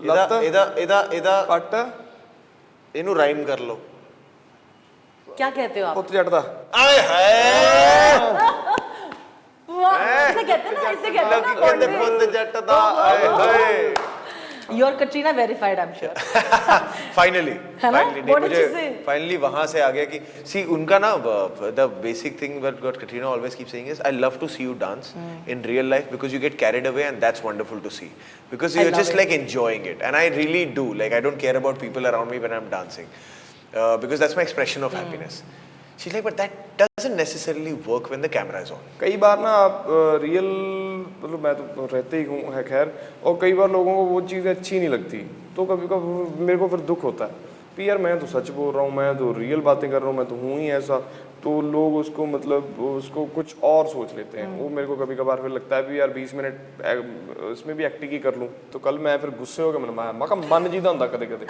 ਇਹਦਾ ਪੱਟ ਇਹਨੂੰ ਰਾਈਮ ਕਰ ਲਓ। क्या कहते हो आप? ਪੁੱਤ ਜੱਟ ਦਾ ਆਏ ਹਾਏ वाह, इसे कहते हैं ना, इसे कहते हैं ਲੋਕੀ ना ਕਹਿੰਦੇ bonding। ਪੁੱਤ ਜੱਟ ਦਾ ਆਏ ਹਾਏ। You're Katrina verified, I'm sure. Finally है ना? फाइनली What did मुझे she say? फाइनली वहां से आ गया कि सी उनका ना the basic thing what Katrina always keeps saying is I love to see you dance in real life because you get carried away and that's wonderful to see because I you're love just it. like enjoying it and I really do like I don't care about people around me when I'm dancing because that's my expression of happiness. She's like but that doesn't necessarily work when the camera is on. कई बार ना आप real मतलब मैं तो रहते ही हूँ है खैर और कई बार लोगों को वो चीज़ें अच्छी नहीं लगती तो कभी कभी मेरे को फिर दुख होता है कि यार मैं तो सच बोल रहा हूँ मैं तो रियल बातें कर रहा हूँ मैं तो हूँ ही ऐसा तो लोग उसको मतलब उसको कुछ और सोच लेते हैं वो मेरे को कभी कभार फिर लगता है भी यार 20 मिनट इसमें भी एक्टिंग ही कर लूँ तो कल मैं फिर गुस्से हो गया मैं कहा मन जीदा होता कदे कदे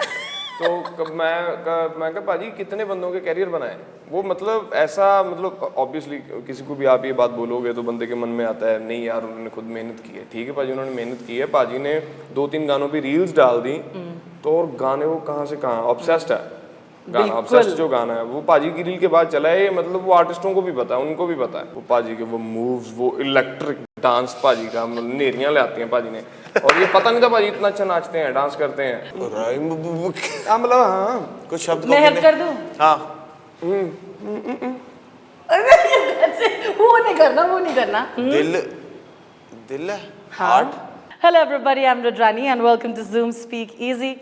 तो मैं कहा भाजी कितने बंदों के कैरियर बनाए वो मतलब ऐसा मतलब ऑब्वियसली किसी को भी आप ये बात बोलोगे तो बंदे के मन में आता है नहीं यार उन्होंने खुद मेहनत की है ठीक है भाजी उन्होंने मेहनत की है भाजी ने 2-3 गानों पे रील्स डाल दी तो और गाने वो कहाँ से कहाँ ऑब्सेस्ड है गाना ऑब्सेस्ड जो गाना है वो पाजी की रील के बाद चला है मतलब वो आर्टिस्टों को भी पता है उनको भी पता है वो पाजी के वो मूव्स वो इलेक्ट्रिक डांस पाजी का नेरियां ले आती हैं पाजी ने और ये पता नहीं था पाजी इतना अच्छा नाचते हैं डांस करते हैं राइम मतलब हाँ कुछ शब्द मैं हेल्प कर दूं? हाँ वो नहीं करना दिल दिल है heart. Hello everybody, I am Rudrani and welcome to Zoom speak easy.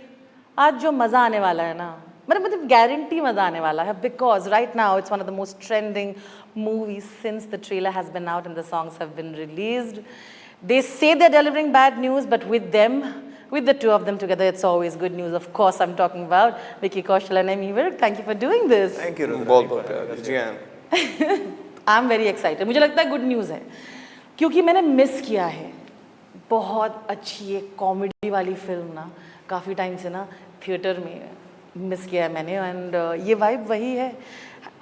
आज जो मज़ा आने वाला है ना मतलब गारंटी मज़ा आने वाला है because right now it's one of the most trending movies since the trailer has been out and the songs have been released. They say they're delivering bad news, but with them, with the two of them together, it's always good news. Of course, I'm talking about Vicky Kaushal and Amy Virk. Thank you for doing this. Thank you बहुत प्यार जी हाँ I'm very excited. मुझे लगता है good news है क्योंकि मैंने miss किया है बहुत अच्छी एक कॉमेडी वाली फिल्म ना काफ़ी टाइम से ना थिएटर में मिस किया है मैंने एंड ये वाइब वही है.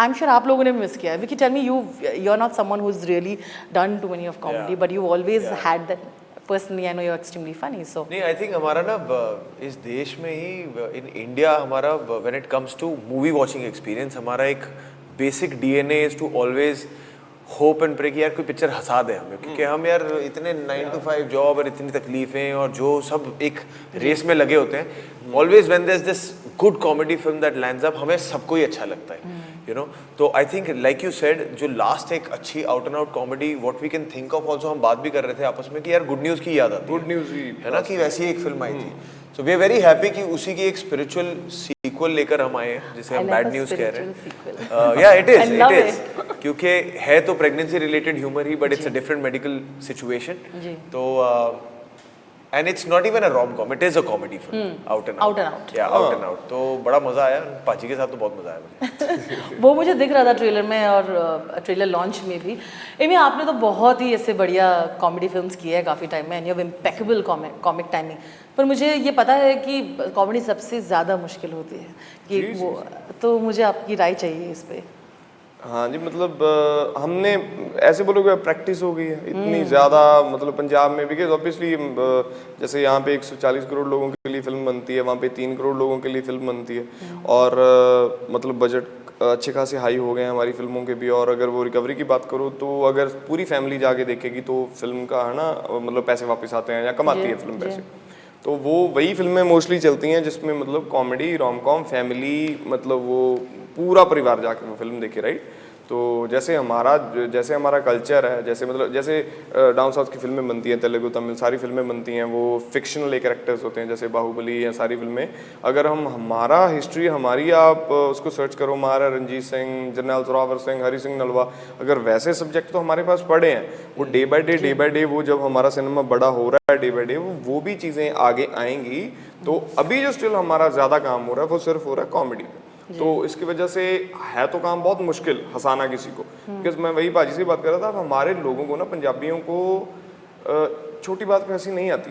आई एम श्योर आप लोगों ने मिस किया है. Vicky tell me you are not someone who is really done too many of comedy but you always had that. Personally I know you are extremely funny. So नहीं I think हमारा ना इस देश में ही इन इंडिया हमारा when it comes to movie watching experience हमारा एक basic DNA is to always hope and pray कि यार कोई पिक्चर हंसा दे हमें क्योंकि हम यार इतने 9 to 5 जॉब और इतनी तकलीफें और जो सब एक रेस में लगे होते हैं always when there is this good comedy film that lands up हमें सबको ही अच्छा लगता है यू नो. तो I think like you said जो लास्ट एक अच्छी out and out comedy what we can think of also हम बात भी कर रहे थे आपस में कि यार गुड न्यूज़ की याद आती है. गुड न्यूज़ ही है ना कि वैसी एक फिल्म आई थी. So we are very happy कि उसी की एक स्पिरिचुअल सीक्वल लेकर हम आए हैं जिसे हम बैड न्यूज़ कह रहे हैं. या इट इज क्योंकि है तो प्रेगनेंसी रिलेटेड ह्यूमर ही but it's a different medical situation. तो and it's not even a rom com it is a comedy film out and out. Yeah out and out. तो बड़ा मजा आया पाजी के साथ तो बहुत मजा आया मुझे. वो मुझे दिख रहा था ट्रेलर में और ट्रेलर लॉन्च में भी. एमी आपने तो बहुत ही ऐसे बढ़िया कॉमेडी फिल्म्स की है काफ़ी टाइम में and you have impeccable comic timing. पर मुझे ये पता है कि कॉमेडी सबसे ज़्यादा मुश्किल होती है कि वो तो मुझे आपकी राय चाहिए इस पे. हाँ जी मतलब हमने ऐसे बोलोगे प्रैक्टिस हो गई है इतनी ज़्यादा मतलब पंजाब में बिकॉज ऑब्वियसली जैसे यहाँ पे 140 करोड़ लोगों के लिए फिल्म बनती है वहाँ पे 3 करोड़ लोगों के लिए फिल्म बनती है और मतलब बजट अच्छे खासे हाई हो गए हैं हमारी फिल्मों के भी. और अगर वो रिकवरी की बात करूँ तो अगर पूरी फैमिली जाके देखेगी तो फिल्म का है ना मतलब पैसे वापस आते हैं या कमाती है फिल्म पैसे. तो वो वही फिल्में मोस्टली चलती हैं जिसमें मतलब कॉमेडी रोम कॉम फैमिली मतलब वो पूरा परिवार जाके वो फिल्म देखे राइट. तो जैसे हमारा कल्चर है जैसे मतलब जैसे डाउन साउथ की फिल्में बनती हैं तेलुगु तमिल सारी फिल्में बनती हैं वो फिक्शनल एक कैरेक्टर्स होते हैं जैसे बाहुबली या सारी फिल्में. अगर हम हमारा हिस्ट्री हमारी आप उसको सर्च करो महाराजा रणजीत सिंह जनरल जोरावर सिंह हरि सिंह नलवा अगर वैसे सब्जेक्ट तो हमारे पास पड़े हैं वो डे बाय डे वो जब हमारा सिनेमा बड़ा हो रहा है डे बाय डे वो भी चीज़ें आगे आएंगी. तो अभी जो स्टिल हमारा ज़्यादा काम हो रहा है वो सिर्फ हो रहा है कॉमेडी पे. तो इसकी वजह से है तो काम बहुत मुश्किल हंसाना किसी को बिकॉज मैं वही बाजी से बात कर रहा था हमारे लोगों को ना पंजाबियों को छोटी बात पे हंसी नहीं आती.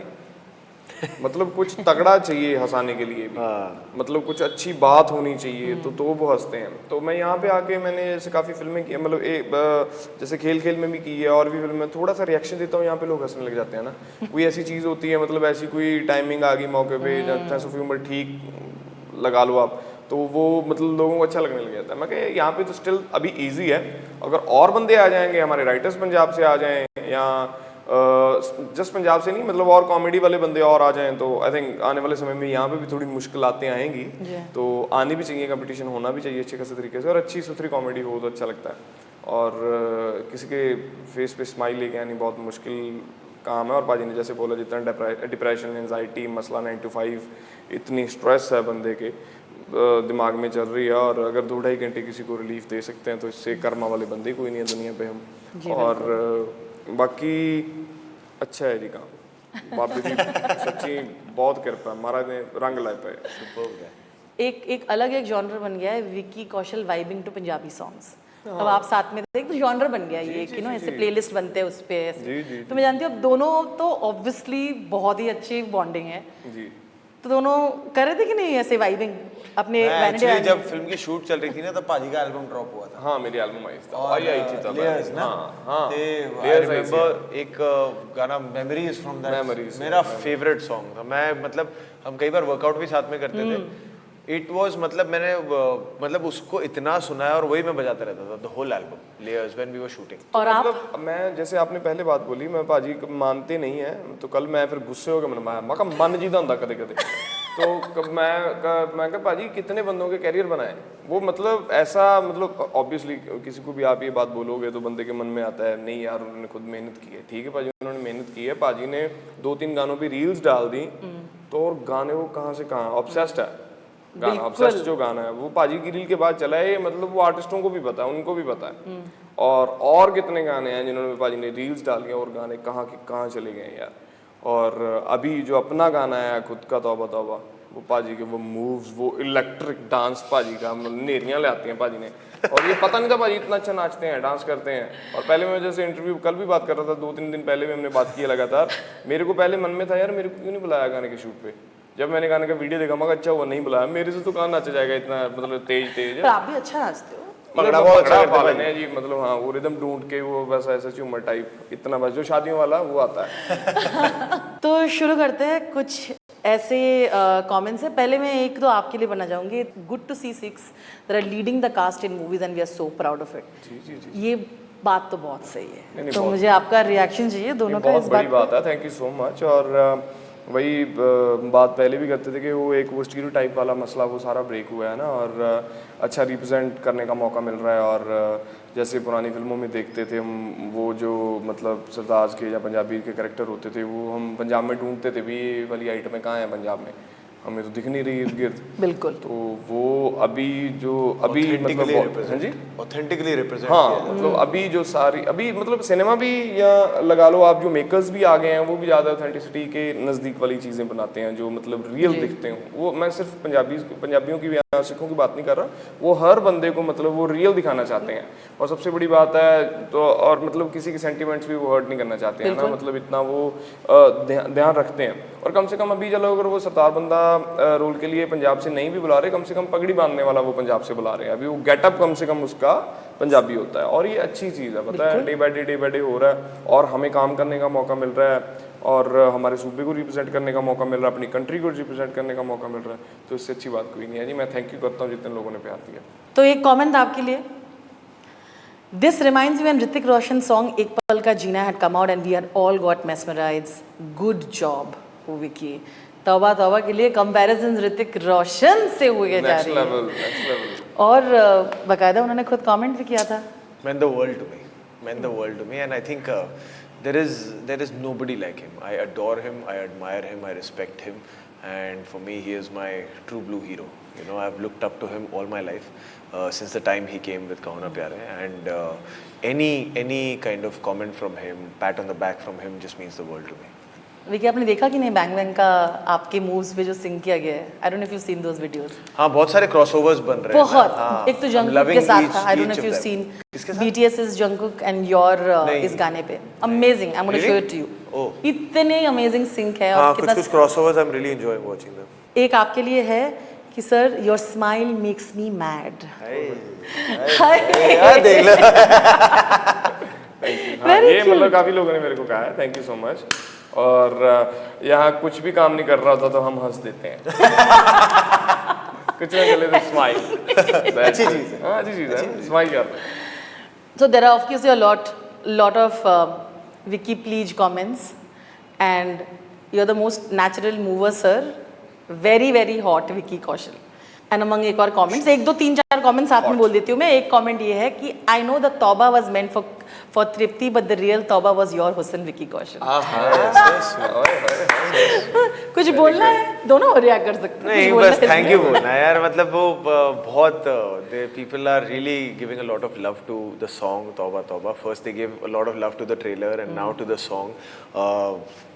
मतलब कुछ तगड़ा चाहिए हंसाने के लिए भी, मतलब कुछ अच्छी बात होनी चाहिए तो वो हंसते हैं। तो मैं यहाँ पे आके मैंने जैसे काफ़ी फिल्में की, मतलब जैसे खेल खेल में भी की है और भी फिल्म में थोड़ा सा रिएक्शन देता हूँ, यहाँ पे लोग हंसने लग जाते हैं ना। कोई ऐसी चीज़ होती है, मतलब ऐसी कोई टाइमिंग आ गई मौके पे, सेंस ऑफ ह्यूमर ठीक लगा लो आप, तो वो मतलब लोगों को अच्छा लगने लग जाता है। मैं कह यहाँ पे तो स्टिल अभी ईजी है, अगर और बंदे आ जाएंगे, हमारे राइटर्स पंजाब से आ जाएं या जस्ट पंजाब से नहीं, मतलब और कॉमेडी वाले बंदे और आ जाएं, तो आई थिंक आने वाले समय में यहाँ पे भी थोड़ी मुश्किलातें आएंगी। तो आनी भी चाहिए, कंपटीशन होना भी चाहिए अच्छे खासे तरीके से, और अच्छी सुथरी कॉमेडी हो तो अच्छा लगता है। और किसी के फेस पे स्माइल लेके आनी बहुत मुश्किल काम है। और बाजी ने जैसे बोला, जितना डिप्रेशन, एंजाइटी, मसला 9 to 5, इतनी स्ट्रेस है बंदे के दिमाग में चल रही है, और अगर 2-2.5 घंटे किसी को रिलीफ दे सकते हैं तो इससे कर्मा वाले बंदे कोई नहीं है दुनिया पे हम। और बाकी अच्छा है जी काम, बाबी की सच्ची बहुत कृपा है, महाराज ने रंग लाए पे। एक अलग एक जॉनर बन गया है Vicky Kaushal vibing to Punjabi songs. अब आप साथ में थे, तो जॉनर बन गया ये कि ऐसे प्लेलिस्ट बनते हैं उस पे ऐसे। तो मैं जानती हूँ अब दोनों तो ऑब्वियसली बहुत ही अच्छी बॉन्डिंग है जी, तो दोनों कर रहे थे कि नहीं ऐसे वाइबिंग अपने एक्चुअली जब फिल्म की शूट चल रही थी ना, तब पाजी का एल्बम ड्रॉप हुआ था। हाँ, मेरी एल्बम आई थी तब। लेयर्स ना, हाँ, आई रिमेंबर एक गाना मेमोरीज फ्रॉम दैट, मेरा फेवरेट सॉन्ग था। मैं मतलब हम कई बार वर्कआउट भी साथ में करते थे। इट वाज मतलब मैंने मतलब उसको इतना सुना है, और वही मैं बजाता रहता था the whole album layers when we were shooting. और आप मतलब मैं जैसे आपने पहले बात बोली, मैं पाजी को मानते नहीं है, तो कल मैं फिर गुस्से हो गया, मैं कहा मन जीदा होता कदे कदे। तो मैं कहा पाजी कितने बंदों के कैरियर बनाए वो, मतलब ऐसा, मतलब ऑब्वियसली किसी को भी आप ये बात बोलोगे तो बंदे के मन में आता है नहीं यार उन्होंने खुद मेहनत की है। ठीक है पाजी, उन्होंने मेहनत की है, पाजी ने 2-3 गानों पे रील्स डाल दी, तो और गाने वो कहाँ से कहाँ, ऑब्सेस्ड है गाना, ऑब्सेस्ड जो गाना है वो पाजी की रील के बाद चला है, मतलब वो आर्टिस्टों को भी पता है, उनको भी पता है। और कितने गाने हैं जिन्होंने पाजी ने रील्स डाली और गाने कहाँ के कहाँ चले गए यार। और अभी जो अपना गाना है खुद का तौबा तौबा, वो पाजी के वो मूव्स, वो इलेक्ट्रिक डांस पाजी का, नेरियां ले आती हैं पाजी ने, और ये पता नहीं था पाजी इतना अच्छा नाचते हैं, डांस करते हैं। और पहले मैं जैसे इंटरव्यू कल भी बात कर रहा था, 2-3 दिन पहले भी हमने बात की लगातार, मेरे को पहले मन में था यार मेरे को क्यों नहीं बुलाया गाने के शूट पे। जब मैंने गाने का वीडियो देखा मगर अच्छा हुआ नहीं बुलाया, मेरे से तो कहाँ नाचा जाएगा इतना, मतलब तेज। पर आप भी अच्छा नाचते हो। पकड़ा पालन है जी, मतलब हाँ वो रिदम ढूंढ के वो वैसा ऐसा झूमर टाइप, इतना बस जो शादियों वाला वो आता है। तो शुरू करते हैं कुछ ऐसे कमेंट्स है। पहले मैं एक तो आपके लिए बनना चाहूंगी, good to see 6 that are leading the cast in movies and we are so proud of it. जी ये बात तो बहुत सही है, तो मुझे आपका रिएक्शन चाहिए दोनों का इस बड़ी बात है, थैंक यू सो मच। और वही बात पहले भी करते थे कि वो एक वो स्टीरियोटाइप वाला मसला वो सारा ब्रेक हुआ है ना, और अच्छा रिप्रेजेंट करने का मौका मिल रहा है। और जैसे पुरानी फिल्मों में देखते थे हम, वो जो मतलब सरदार के या पंजाबी के कैरेक्टर होते थे वो हम पंजाब में ढूंढते थे भी ये वाली आइटमें कहाँ हैं पंजाब में, हमें तो दिख नहीं रही इर्द गिर्द। बिल्कुल। तो वो अभी मतलब हाँ जी ऑथेंटिकली रिप्रेजेंट, हाँ मतलब अभी जो सारी अभी मतलब सिनेमा भी या लगा लो आप, जो मेकर्स भी आ गए हैं वो भी ज़्यादा ऑथेंटिसिटी के नज़दीक वाली चीज़ें बनाते हैं जो मतलब रियल दिखते हैं। वो मैं सिर्फ पंजाबियों की भी या सिखों की बात नहीं कर रहा, वो हर बंदे को मतलब वो रियल दिखाना चाहते हैं। और सबसे बड़ी बात है तो, और मतलब किसी के सेंटिमेंट्स भी वो हर्ट नहीं करना चाहते हैं ना, मतलब इतना वो ध्यान रखते हैं। और कम से कम अभी चलो अगर वो सरदार बंदा रोल के लिए पंजाब से नहीं भी बुला रहे, कम से कम पगड़ी बांधने वाला वो पंजाब से बुला रहे हैं, अभी वो गेटअप कम से कम उसका पंजाबी होता है। और ये अच्छी चीज़ है, पता है, डे बाय डे हो रहा है, और हमें काम करने का मौका मिल रहा है, और हमारे सूबे को रिप्रेजेंट करने का मौका मिल रहा है, अपनी कंट्री को रिप्रेजेंट करने का मौका मिल रहा है, तो इससे अच्छी बात कोई नहीं है जी। मैं थैंक यू करता हूँ जितने लोगों ने प्यार दिया। तो एक कमेंट आपके लिए, this reminds me when Hrithik Roshan song एक पल का जीना had come out and we are all got mesmerised, good job Vicky. तौबा तौबा के लिए कंपैरिजन ऋतिक रोशन से हुए जा रही है, और बकायदा उन्होंने खुद कमेंट भी किया था, meant the world to me, and I think there is nobody like him. I adore him, I admire him, I respect him, and for me he is my true blue hero. You know, I've looked up to him all my life since the time he came with Kahuna Pyare, and any kind of comment from him, pat on the back from him just means the world to me. Vicky आपने देखा कि नहीं bang bang का आपके moves पे जो सिंग किया गया है? आई don't know if you seen those videos. हाँ, बहुत सारे क्रॉसओवर्स बन रहे हैं। बहुत, एक तो जंगकुक के साथ था, I don't know if you seen BTS is Jungkook and your इस गाने पे, amazing, I am gonna show it to you. Oh. इतने अमेजिंग सिंक है हाँ और कुछ कितना कुछ crossovers I am really enjoying watching them. एक आपके लिए है कि sir your smile makes me mad. यार देख लो। हाँ, ये मतलब काफी लोगों ने मेरे को कहा है, थैंक यू सो मच। और यहाँ कुछ भी काम नहीं कर रहा होता तो हम हंस देते हैं। कुछ ना चले तो स्माइल, अच्छी चीज है। हाँ अच्छी चीज है, स्माइल कर रहे हैं। So there are obviously a lot of Wiki Please comments, and you're the most natural mover, sir. Very very hot Vicky Kaushal. And among एक और comments, एक दो तीन चार comments साथ में बोल देती हूँ मैं। एक comment ये है कि I know the तौबा was meant for Tripti, but the real तौबा was your Husn, Vicky Kaushal. कुछ बोलना है? दोनों रिएक्ट कर सकते हैं। नहीं बस थैंक यू बोलना है यार, मतलब वो बहुत people are really giving a lot of love to the song Tauba Tauba. First they give a lot of love to the trailer and now to the song.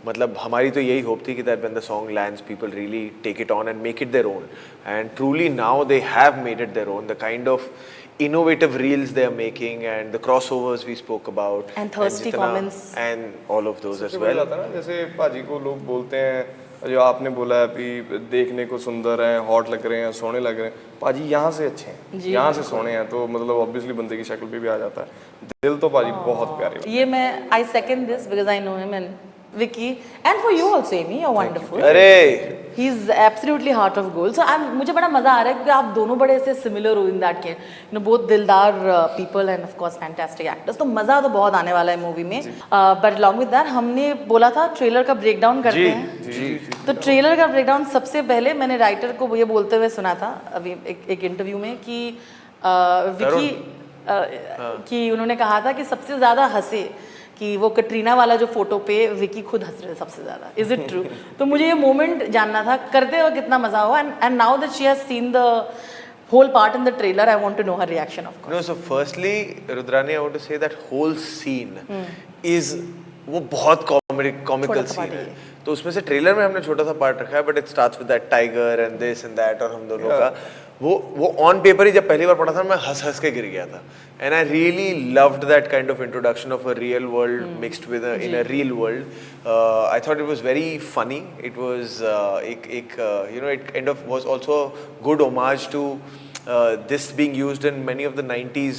मतलब हमारी तो यही होप थी कि that when the song lands people really take it on and make it their own, and truly now they have made it their own. The kind of innovative reels they are making and the crossovers we spoke about and thirsty comments and all of those as सबसे well. बड़ी बात है ना, जैसे भाजी को लोग बोलते हैं, जो आपने बोला है अभी, देखने को सुंदर हैं, हॉट लग रहे हैं, सोने लग रहे हैं। पाजी यहाँ से अच्छे हैं, यहाँ से सोने हैं, तो मतलब ऑब्वियसली बंदे की शक्ल पे भी आ जाता है। दिल तो पाजी बहुत प्यारे हैं। ये मैं I second this because I know him and Vicky, and for you also Amy, you're wonderful. अरे He's absolutely heart of gold. So मुझे बड़ा मजा आ रहा है क्योंकि आप दोनों बड़े ऐसे सिमिलर हो इन दैट के, you know, both दिलदार people and of course fantastic actors. तो मजा तो बहुत आने वाला है मूवी में। But along with that हमने बोला था ट्रेलर का ब्रेकडाउन करते हैं। जी तो ट्रेलर का ब्रेकडाउन सबसे पहले मैंने राइटर को ये बोलते हुए सुना था अभी एक इंटरव्यू में कि विकी कि उन्होंने कहा था कि सबसे ज़्यादा हंसे कि वो कटरीना वाला जो फोटो पे विकी खुद हंस रहे सबसे ज़्यादा। Is it true? तो मुझे ये मोमेंट जानना था, करते हुए कितना मज़ा हुआ, and now that she has seen the whole part in the trailer, I want to know her reaction, of course. No, so firstly, Rudrani, I want to say that whole scene is वो बहुत comical scene है। तो उसमें से trailer में हमने छोटा सा पार्ट रखा है, but it starts with that tiger and this and that, और हम दोनों का वो ऑन पेपर ही जब पहली बार पढ़ा था मैं हंस के गिर गया था। And I really loved that kind of introduction of a real world mixed with in a real world. I thought it was very funny. It was एक you know it kind of was also good homage to this being used in many of the 90s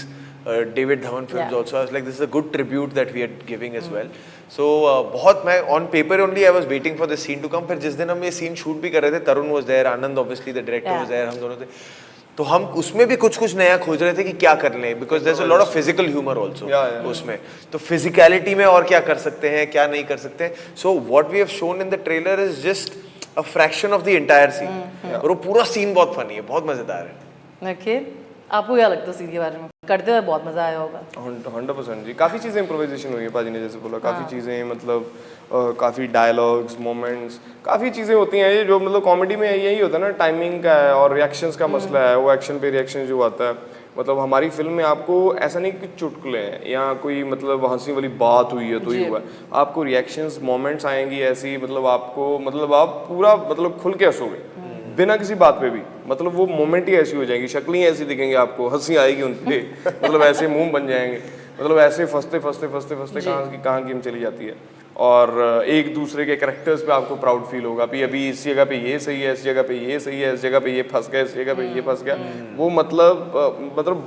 David Dhawan films also. I was like, this is a good tribute that we are giving as well. So बहुत मैं on paper only I was waiting for this scene to come. फिर जिस दिन हम ये scene shoot भी कर रहे थे, तरुण was there, Anand obviously the director was there, हम दोनों थे। तो हम उसमें भी कुछ नया खोज रहे थे कि क्या कर लें, because there's a lot of physical humor also उसमें। तो physicality में और क्या कर सकते हैं, क्या नहीं कर सकते हैं। So what we have shown in the trailer is just a fraction of the entire scene. और वो पूरा scene बहुत funny है, बहुत मजेदार है। ओके, आपको क्या लगता है सीन के बारे में? करते हुए बहुत मजा आया होगा। 100% जी। काफ़ी चीज़ें इम्प्रोवाइजेशन हुई है, पाजी ने जैसे बोला, काफ़ी चीज़ें मतलब काफ़ी डायलॉग्स, मोमेंट्स, काफ़ी चीज़ें होती हैं ये जो मतलब कॉमेडी में यही होता है ना, टाइमिंग का है और रिएक्शंस का मसला है। वो एक्शन पे रिएक्शन जो आता है, मतलब हमारी फिल्म में आपको ऐसा नहीं कि चुटकुले हैं या कोई मतलब हंसी वाली बात हुई है तो ही हुआ है। आपको रिएक्शंस, मोमेंट्स आएंगी ऐसी, मतलब आपको मतलब आप पूरा मतलब खुल के हंसोगे बिना किसी बात पे भी। मतलब वो मोमेंट ही ऐसी हो जाएगी, शक्लें ही ऐसी दिखेंगी आपको, हंसी आएगी उन पे, मतलब ऐसे मुंह बन जाएंगे, मतलब ऐसे फंसते कहाँ की हम चली जाती है। और एक दूसरे के कैरेक्टर्स पे आपको प्राउड फील होगा, अभी इस जगह पे ये सही है, इस जगह पे ये सही है, इस जगह पे ये फंस गया, इस जगह पे ये फंस गया। वो मतलब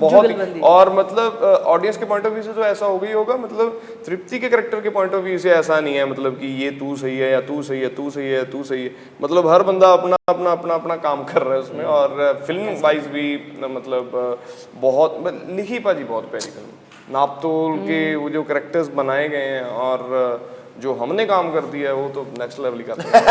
बहुत, और मतलब ऑडियंस के पॉइंट ऑफ व्यू से तो ऐसा हो गई होगा, मतलब तृप्ति के कैरेक्टर के पॉइंट ऑफ व्यू से ऐसा नहीं है मतलब कि ये तू सही है या तू सही है, तू सही है, तू सही है। मतलब हर बंदा अपना काम कर रहा है उसमें। और फिल्म वाइज भी मतलब बहुत लिखी पाजी बहुत प्यारी फिल्म, नापतोल के वो जो कैरेक्टर्स बनाए गए हैं और जो हमने काम कर दिया है वो तो नेक्स्ट लेवल ही करते हैं।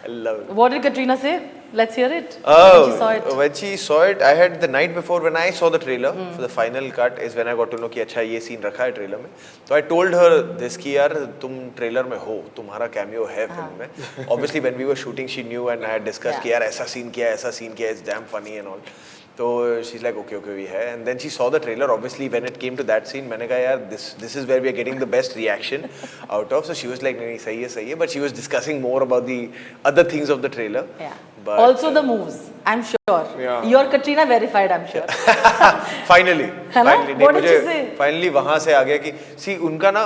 love it. What did Katrina say? Let's hear it. Oh, When she saw it. when she saw it, I had the night before when I saw the trailer for the final cut is when I got to know कि अच्छा ये scene रखा है trailer में। तो I told her this कि यार तुम ट्रेलर में हो, तुम्हारा कैमियो है फिल्म में। Obviously when we were shooting she knew and I had discussed कि यार ऐसा scene किया है, it's damn funny and all. तो she's like okay we है, and then she saw the trailer. Obviously when it came to that scene मैंने कहा यार this is where we are getting the best reaction out of. So she was like नहीं सही है, but she was discussing more about the other things of the trailer. But Also the moves, I'm sure. Yeah. You're Katrina verified, I'm sure. Finally है ना? Finally What did मुझे you say? Finally वहां से आ गया कि see उनका ना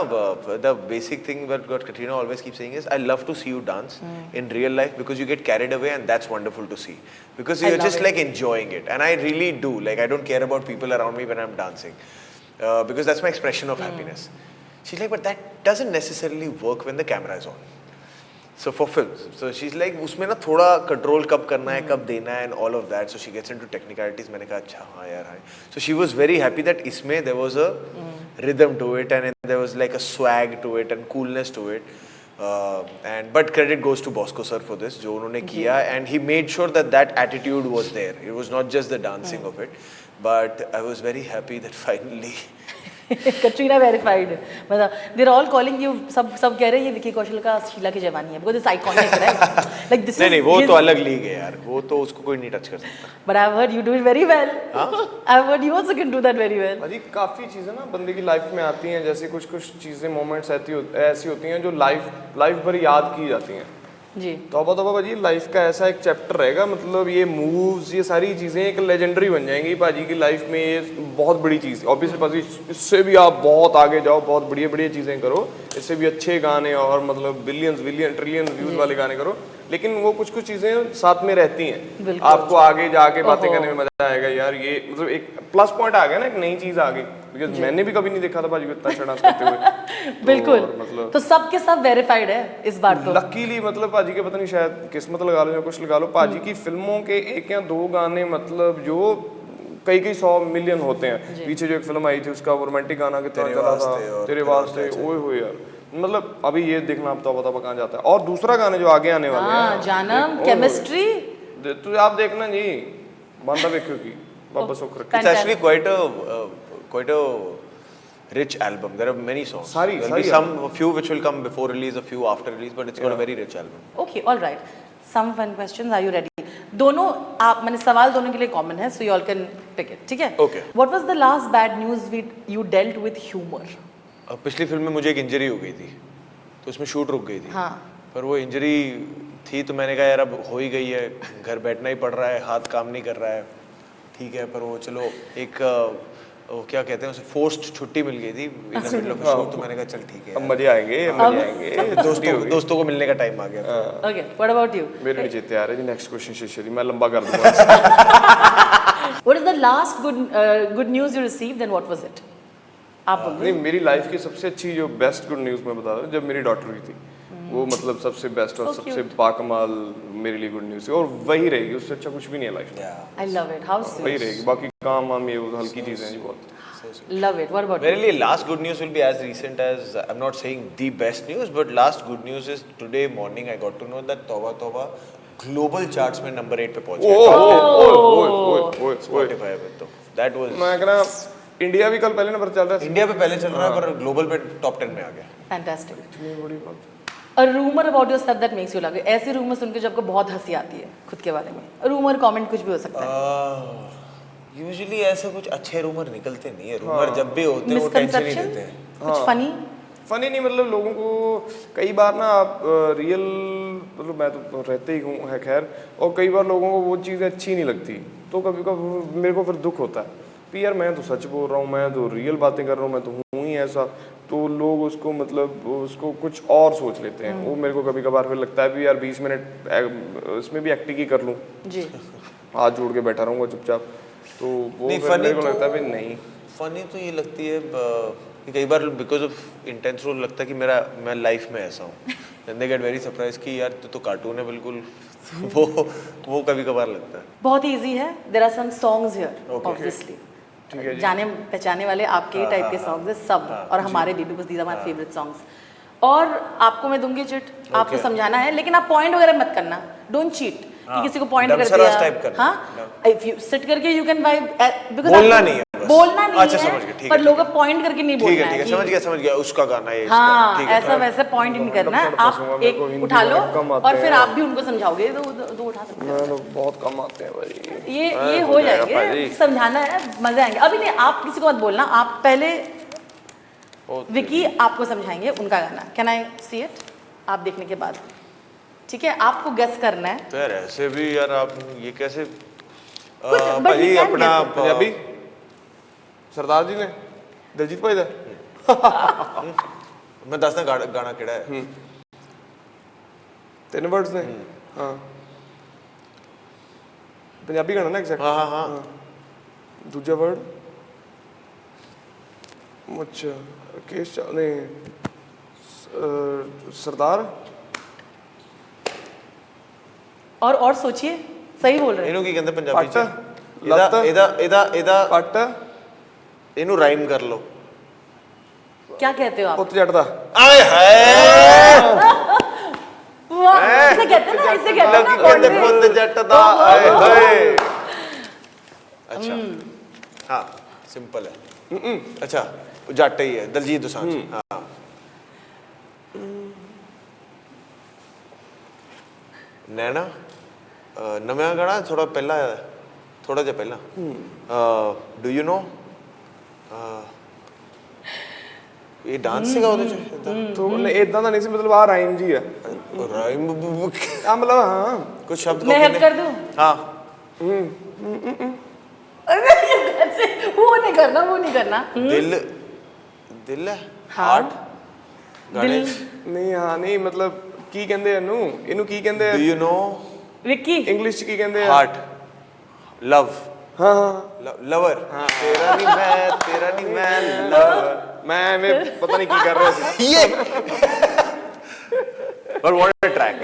the basic thing what Katrina always keep saying is I love to see you dance in real life because you get carried away and that's wonderful to see because I you are love just it. Like enjoying it and I really do like I don't care about people around me when I am dancing because that's my expression of happiness she like but that doesn't necessarily work when the camera is on So for films, so she's like उसमें ना थोड़ा control कब करना है कब देना है and all of that. So she gets into technicalities. मैंने कहा अच्छा हाँ यार हाँ. So she was very happy that इसमें there was a rhythm to it and there was like a swag to it and coolness to it. And but credit goes to Bosco sir for this जो उन्होंने किया and he made sure that that attitude was there. It was not just the dancing of it, but I was very happy that finally. Katrina verified. मतलब they're all calling you. सब कह रहे हैं ये विकी कौशल का शीला की जवानी है because it's iconic, right? Like this नहीं is वो his- तो अलग लीग है यार वो तो उसको कोई नहीं टच कर सकता. But I've heard you do it very well. I've heard you also can do that very well. अजी काफ़ी चीज़ें ना बंदे की लाइफ में आती हैं, जैसे कुछ कुछ चीज़ें मोमेंट्स ऐसी होती हैं जो लाइफ भर याद की जाती हैं. जी. तौबा तौबा भाजी लाइफ का ऐसा एक चैप्टर रहेगा, मतलब ये मूव्स ये सारी चीज़ें एक लेजेंडरी बन जाएंगी भाजी की लाइफ में. ये बहुत बड़ी चीज़ ऑब्वियसली भाजी, इससे भी आप बहुत आगे जाओ, बहुत बढ़िया बढ़िया चीज़ें करो, इससे भी अच्छे गाने और मतलब बिलियंस ट्रिलियंस व्यूज वाले गाने करो, लेकिन वो कुछ कुछ चीज़ें साथ में रहती हैं. बिल्कुल. आपको आगे जाके बातें करने में मजा आएगा यार. ये मतलब एक प्लस पॉइंट आ गया ना, एक नई चीज़ आ गई, बिकॉज मैंने भी कभी नहीं देखा था भाजी को इतना चढ़ा करते हुए. बिल्कुल. मतलब तो सब के सब वेरीफाइड है इस बार तो. लकीली मतलब पाजी के पता नहीं शायद किस्मत लगा लो या कुछ लगा लो, पाजी की फिल्मों के एक या दो गाने मतलब जो कई 100 मिलियन होते हैं. पीछे जो एक फिल्म आई थी उसका वो रोमांटिक गाना कितना चला था, तेरे वास्ते, ओए हो यार. मतलब अभी ये देखना अब तो बता कहाँ जाता है. और दूसरा गाने जो आगे आने वाले हैं जानम केमिस्ट्री तो आप देखना जी बांदा देखो की वापस हो करके. It's actually quite a rich album. There are many songs. Sorry, There'll be a few which will come before release, a few after release, but it's got a very rich album. Okay, all right. Some fun questions. Are you ready? दोनों आप मैंने सवाल दोनों के लिए common है, so you all can pick it. ठीक है? Okay. What was the last bad news you dealt with humor? पिछली फिल्म में मुझे एक इंजरी हो गई थी, तो उसमें शूट रुक गई थी. हाँ. पर वो इंजरी थी तो मैंने कहा यार अब हो ही गई है, घर बैठना ही पड़ रहा है, हाथ काम नहीं कर रहा है, ठीक है. पर वो चलो एक वो क्या कहते हैं उसे फोर्स्ड छुट्टी मिल गई थी in the middle of shoot, तो मैंने कहा चल ठीक है अब मजे आएंगे दोस्तों को मिलने का टाइम आ गया. Okay. What about you? मेरे नहीं जीते आ रहे जी. नेक्स्ट क्वेश्चन शेषरी मैं लंबा कर दूंगा. What is the last good news you received and what was it? आप बोलो. नहीं मेरी लाइफ की सबसे अच्छी जो बेस्ट गुड न्यूज़ मैं बता रहा हूँ, जब मेरी डॉटर हुई थी वो मतलब सबसे बेस्ट और So सबसे cute. बाकमाल मेरे लिए गुड न्यूज़ थी, और वही रहेगी, उससे अच्छा कुछ भी नहीं है लाइफ में. I love it. How वही sweet. रहेगी, बाकी काम वाम ये वो हल्की चीज़ें हैं जी बहुत. Love it. What about मेरे you? लिए last good news will be as recent as, I'm not saying the best news, but last good news is today morning I got to know that Tauba Tauba global charts में number 8 पे पहुंच ओए गया. ओए ओए Spotify पे तो that was मैं कह रहा इंडिया भी कल पहले नंबर चल रहा था. इंडिया पे पहले चल रहा है पर ग्लोबल पे टॉप 10 में आ गया. Fantastic. इतनी बड़ी बात. A rumor about yourself that makes you laugh. ऐसे रूमर सुन के जब आपको बहुत हंसी आती है खुद के बारे में. रूमर कमेंट कुछ भी हो सकता है. यूजुअली ऐसे कुछ अच्छे रूमर निकलते नहीं है. रूमर जब भी होते हैं वो टेंशन ही देते हैं. कुछ फनी. फनी नहीं, मतलब लोगों को कई बार ना आप रियल मतलब मैं तो रहते ही हूँ है खैर, और कई बार लोगों को वो चीज़ें अच्छी नहीं लगती, तो कभी कभी मेरे को फिर दुख होता है कि यार मैं तो सच बोल रहा हूँ, मैं तो रियल बातें कर रहा हूँ, मैं तो हूँ ही ऐसा, तो लोग उसको मतलब उसको कुछ और सोच लेते हैं. वो मेरे को कभी कभार फिर लगता है भी यार 20 मिनट इसमें भी एक्टिंग ही कर लूँ, जी. हाथ जोड़ के बैठा रहूँगा चुपचाप, तो वो नहीं, फिर funny मेरे को तो- लगता है भी नहीं. फनी तो ये लगती है कि कई बार बिकॉज ऑफ इंटेंस रोल लगता है कि मैं लाइफ में ऐसा हूँ. Then they get very surprise कि यार तू तो कार्टून है बिल्कुल. वो कभी कभार लगता है. बहुत इजी है. There are some songs here Okay. Obviously. ठीक है जी. जाने पहचाने वाले आपके ही टाइप के सॉन्ग्स हैं सब, और हमारे भी, because these are my favourite songs. और आपको मैं दूंगी चिट, आपको समझाना है, लेकिन आप पॉइंट वगैरह मत करना. डोंट चीट कि किसी को पॉइंट कर डमशराज दिया. type करना. हाँ, इफ यू सिट करके यू कैन वाइब, बिकॉज बोलना नहीं है बस. बोलना नहीं अच्छा, है, समझ गया, ठीक पर है, लोग पॉइंट करके नहीं ठीक बोलना है ठीक है कि- समझ गया उसका गाना है इसका. हाँ, ठीक है, ऐसा वैसे पॉइंट नहीं करना है. फंसूंगा, आप मेरे एक को हिंदी उठा लो बहुत कम आते और फिर हैं. आप भी उनको समझाओगे तो दो उठा सकते हो. मैं तो बहुत कम आते हैं भाई. ये हो जाएंगे. समझाना है, मजे आएंगे. अभी नहीं, आप किसी को मत बोलना. आप पहले विकी आपको समझाएंगे उनका गाना. Can I see it? आप देखने के बाद ठीक है, आपको गेस करना है। तो यार ऐसे भी यार आप ये कैसे but भाई we can अपना guess it. पंजाबी सरदार जी ने दिलजीत भाई दा मैं दसदा गाना किहड़ा है। 3 वर्ड्स ने हाँ पंजाबी गाना ना एग्जैक्ट हाँ हाँ हाँ दूजा वर्ड अच्छा केश ने सरदार और सोचिए, सही बोल रहे हैं। ਇਹਨੂੰ ਕੀ ਕਹਿੰਦੇ ਪੰਜਾਬੀ ਚ? ਪੱਟ, ਲੱਤ। ਇਹਦਾ ਪੱਟ ਇਹਨੂੰ ਰਾਈਮ ਕਰ ਲਓ। क्या कहते हो आप? ਪੁੱਤ ਜੱਟ ਦਾ ਆਏ ਹਾਏ वाह, इसे कहते हैं ना, इसे कहते हैं ਲੋਕੀ ना ਕਹਿੰਦੇ bonding। ਪੁੱਤ ਜੱਟ ਦਾ ਆਏ ਹਾਏ। अच्छा हाँ सिंपल है। अच्छा जट ही है दलजीत दोसांझ। हाँ नैना नवा गाना थोड़ा पहला है, थोड़ा जिहा पहला। डू यू नो ये डांस ਸੀਗਾ ਉਹਦੇ ਚ ਤੋਂ ਨਹੀਂ ਇਦਾਂ ਦਾ ਨਹੀਂ ਸੀ ਮਤਲਬ ਆ ਰਾਈਮ ਜੀ ਆ ਰਾਈਮ ਆ ਮਤਲਬ ਹਾਂ कुछ शब्द मैं हेल्प कर दूं? हाँ अरे कैसे? वो नहीं करना, वो नहीं करना। दिल दिल है हाँ। हार्ट गणेश ਨਹੀਂ ਹਾਂ ਨਹੀਂ ਮਤਲਬ ਕੀ ਕਹਿੰਦੇ ਇਹਨੂੰ ਕੀ ਕਹਿੰਦੇ do you know Vicky, English ਚ ਕੀ ਕਹਿੰਦੇ ਆ हार्ट लव ਹਾਂ ਹਾਂ लवर तेरा नहीं मैं लवर ਮੈਂ ਐਵੇਂ ਪਤਾ ਨਹੀਂ ਕੀ ਕਰ ਰਿਹਾ ਸੀ ये और what a track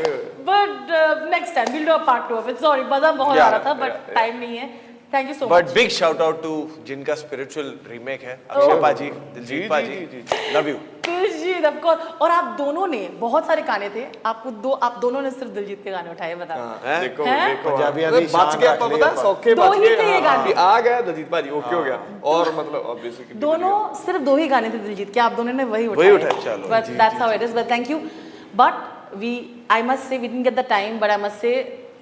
but next time we'll do a part 2 of it. Sorry, मजा बहुत आ Yeah, रहा था, but time नहीं है। Thank you so but much. big shout out to जिनका spiritual remake है अक्षय पाजी दिलजीत पाजी love you Diljit, of course। और आप दोनों ने बहुत सारे गाने थे, आप दोनों ने सिर्फ दिलजीत के गाने उठाए, बता। हैं? ਦੇਖੋ हैं? ਦੇਖੋ पंजाबियों दी ਬਚ शान ਗਏ रख ਆਪਾਂ ली ਪਤਾ ਆਪਾਂ। ਸੌਖੇ दो ਬਚ ही ਗਏ थे ये गाने। ਵੀ ਆ ਗਿਆ ਦਲਜੀਤ ਭਾਜੀ ਓਕੇ ਹੋ ਗਿਆ और मतलब obviously दोनों सिर्फ 2 ही गाने थे दिलजीत के, आप दोनों ने वही वही उठाए। उठाए, चलो। But that's how it is, but thank you। But I must say we didn't get the time, but I must say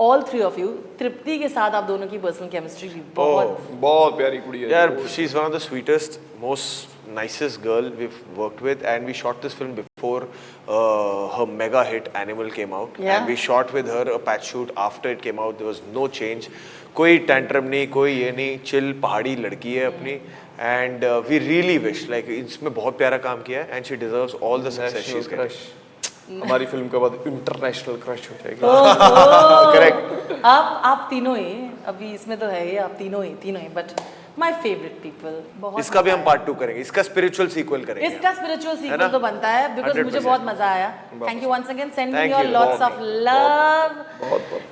all 3 of you, तृप्ति के साथ आप दोनों की पर्सनल केमिस्ट्री भी बहुत ਬਹੁਤ ਪਿਆਰੀ ਕੁੜੀ ਹੈ यार she is one of the sweetest most nicest girl we've worked with and we shot this film before her mega hit Animal came out Yeah. and we shot with her a patch shoot after it came out there was no change कोई tantrum नहीं कोई ये नहीं chill पहाड़ी लड़की है अपनी and we really wish like इसमें बहुत प्यारा काम किया है and she deserves all the success she's getting crush हमारी फिल्म के बाद इंटरनेशनल क्रश हो जाएगी correct आप तीनों ही, अभी इसमें तो है ही, आप तीनों ही, बट माय फेवरेट पीपल। बहुत इसका भी मजा हम पार्ट 2 करेंगे इसका स्पिरिचुअल सीक्वल आया। करेंगे इसका स्पिरिचुअल है सीक्वल ना? तो बनता है बिकॉज मुझे 100%। बहुत मजा आया। Thank you once again, send me Thank your you, lots बहुत ऑफ लव। बहुत बहुत